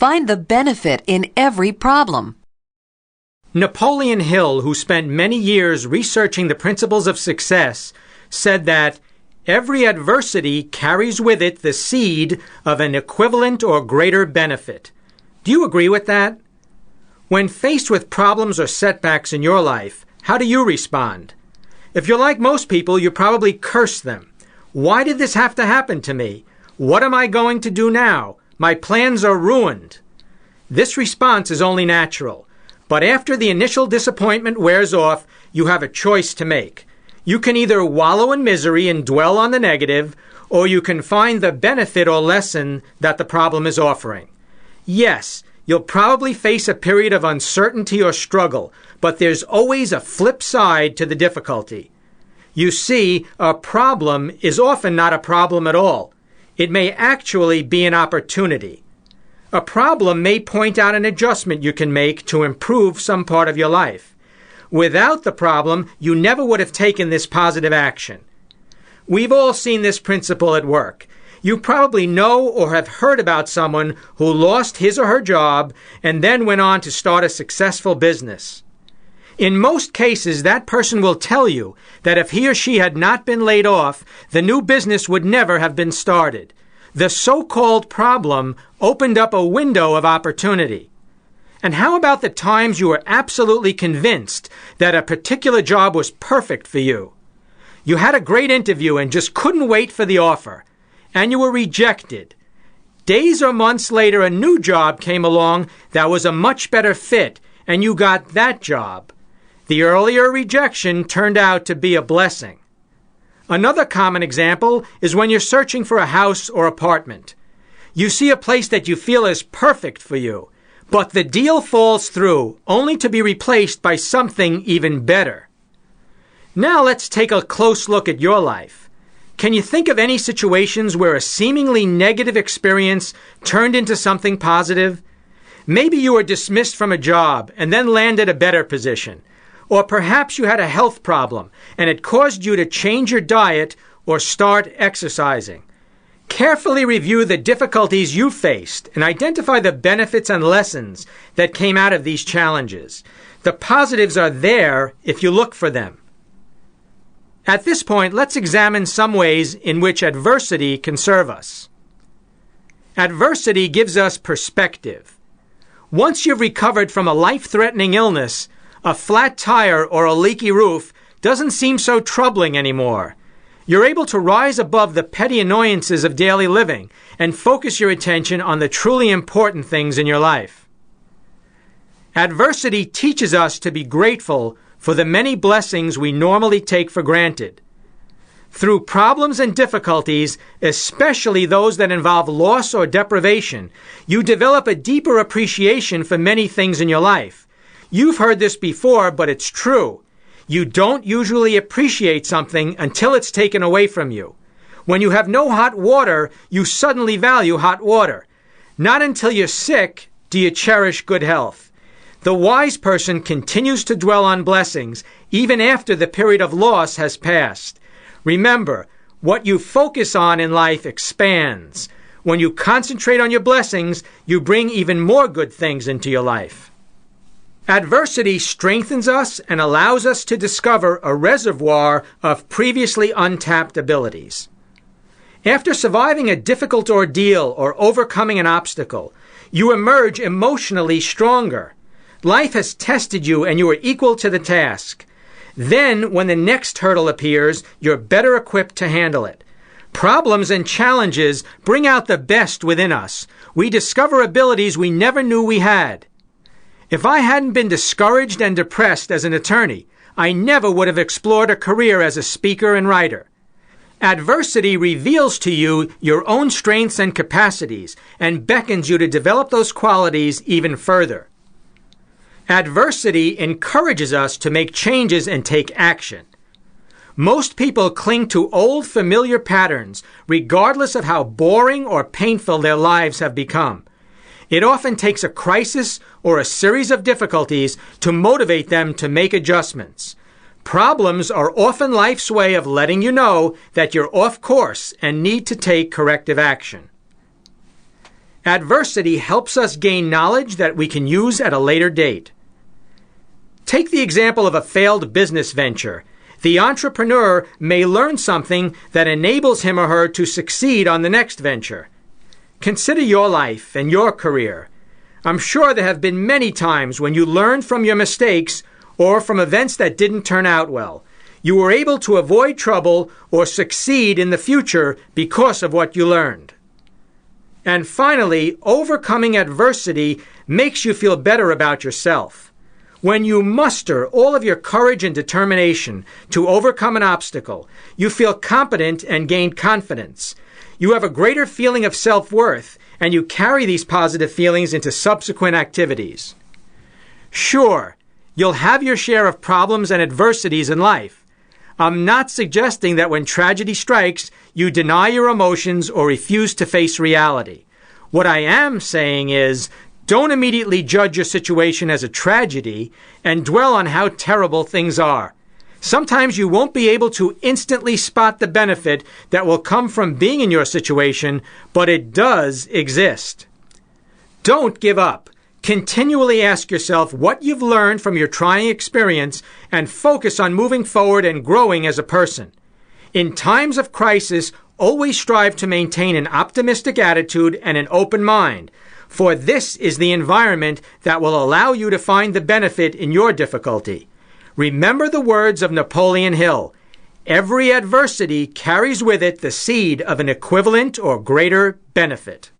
Find the benefit in every problem. Napoleon Hill, who spent many years researching the principles of success, said that every adversity carries with it the seed of an equivalent or greater benefit. Do you agree with that? When faced with problems or setbacks in your life, how do you respond? If you're like most people, you probably curse them. Why did this have to happen to me? What am I going to do now? My plans are ruined. This response is only natural. But after the initial disappointment wears off, you have a choice to make. You can either wallow in misery and dwell on the negative, or you can find the benefit or lesson that the problem is offering. Yes, you'll probably face a period of uncertainty or struggle, but there's always a flip side to the difficulty. You see, a problem is often not a problem at all. It may actually be an opportunity. A problem may point out an adjustment you can make to improve some part of your life. Without the problem, you never would have taken this positive action. We've all seen this principle at work. You probably know or have heard about someone who lost his or her job and then went on to start a successful business. In most cases, that person will tell you that if he or she had not been laid off, the new business would never have been started. The so-called problem opened up a window of opportunity. And how about the times you were absolutely convinced that a particular job was perfect for you? You had a great interview and just couldn't wait for the offer, and you were rejected. Days or months later, a new job came along that was a much better fit, and you got that job. The earlier rejection turned out to be a blessing. Another common example is when you're searching for a house or apartment. You see a place that you feel is perfect for you, but the deal falls through, only to be replaced by something even better. Now let's take a close look at your life. Can you think of any situations where a seemingly negative experience turned into something positive? Maybe you were dismissed from a job and then landed a better position. Or perhaps you had a health problem and it caused you to change your diet or start exercising. Carefully review the difficulties you faced and identify the benefits and lessons that came out of these challenges. The positives are there if you look for them. At this point, let's examine some ways in which adversity can serve us. Adversity gives us perspective. Once you've recovered from a life-threatening illness, a flat tire or a leaky roof doesn't seem so troubling anymore. You're able to rise above the petty annoyances of daily living and focus your attention on the truly important things in your life. Adversity teaches us to be grateful for the many blessings we normally take for granted. Through problems and difficulties, especially those that involve loss or deprivation, you develop a deeper appreciation for many things in your life. You've heard this before, but it's true. You don't usually appreciate something until it's taken away from you. When you have no hot water, you suddenly value hot water. Not until you're sick do you cherish good health. The wise person continues to dwell on blessings even after the period of loss has passed. Remember, what you focus on in life expands. When you concentrate on your blessings, you bring even more good things into your life. Adversity strengthens us and allows us to discover a reservoir of previously untapped abilities. After surviving a difficult ordeal or overcoming an obstacle, you emerge emotionally stronger. Life has tested you and you are equal to the task. Then, when the next hurdle appears, you're better equipped to handle it. Problems and challenges bring out the best within us. We discover abilities we never knew we had. If I hadn't been discouraged and depressed as an attorney, I never would have explored a career as a speaker and writer. Adversity reveals to you your own strengths and capacities and beckons you to develop those qualities even further. Adversity encourages us to make changes and take action. Most people cling to old familiar patterns, regardless of how boring or painful their lives have become. It often takes a crisis or a series of difficulties to motivate them to make adjustments. Problems are often life's way of letting you know that you're off course and need to take corrective action. Adversity helps us gain knowledge that we can use at a later date. Take the example of a failed business venture. The entrepreneur may learn something that enables him or her to succeed on the next venture. Consider your life and your career. I'm sure there have been many times when you learned from your mistakes or from events that didn't turn out well. You were able to avoid trouble or succeed in the future because of what you learned. And finally, overcoming adversity makes you feel better about yourself. When you muster all of your courage and determination to overcome an obstacle, you feel competent and gain confidence. You have a greater feeling of self-worth, and you carry these positive feelings into subsequent activities. Sure, you'll have your share of problems and adversities in life. I'm not suggesting that when tragedy strikes, you deny your emotions or refuse to face reality. What I am saying is, don't immediately judge your situation as a tragedy and dwell on how terrible things are. Sometimes you won't be able to instantly spot the benefit that will come from being in your situation, but it does exist. Don't give up. Continually ask yourself what you've learned from your trying experience and focus on moving forward and growing as a person. In times of crisis, always strive to maintain an optimistic attitude and an open mind, for this is the environment that will allow you to find the benefit in your difficulty. Remember the words of Napoleon Hill, "Every adversity carries with it the seed of an equivalent or greater benefit."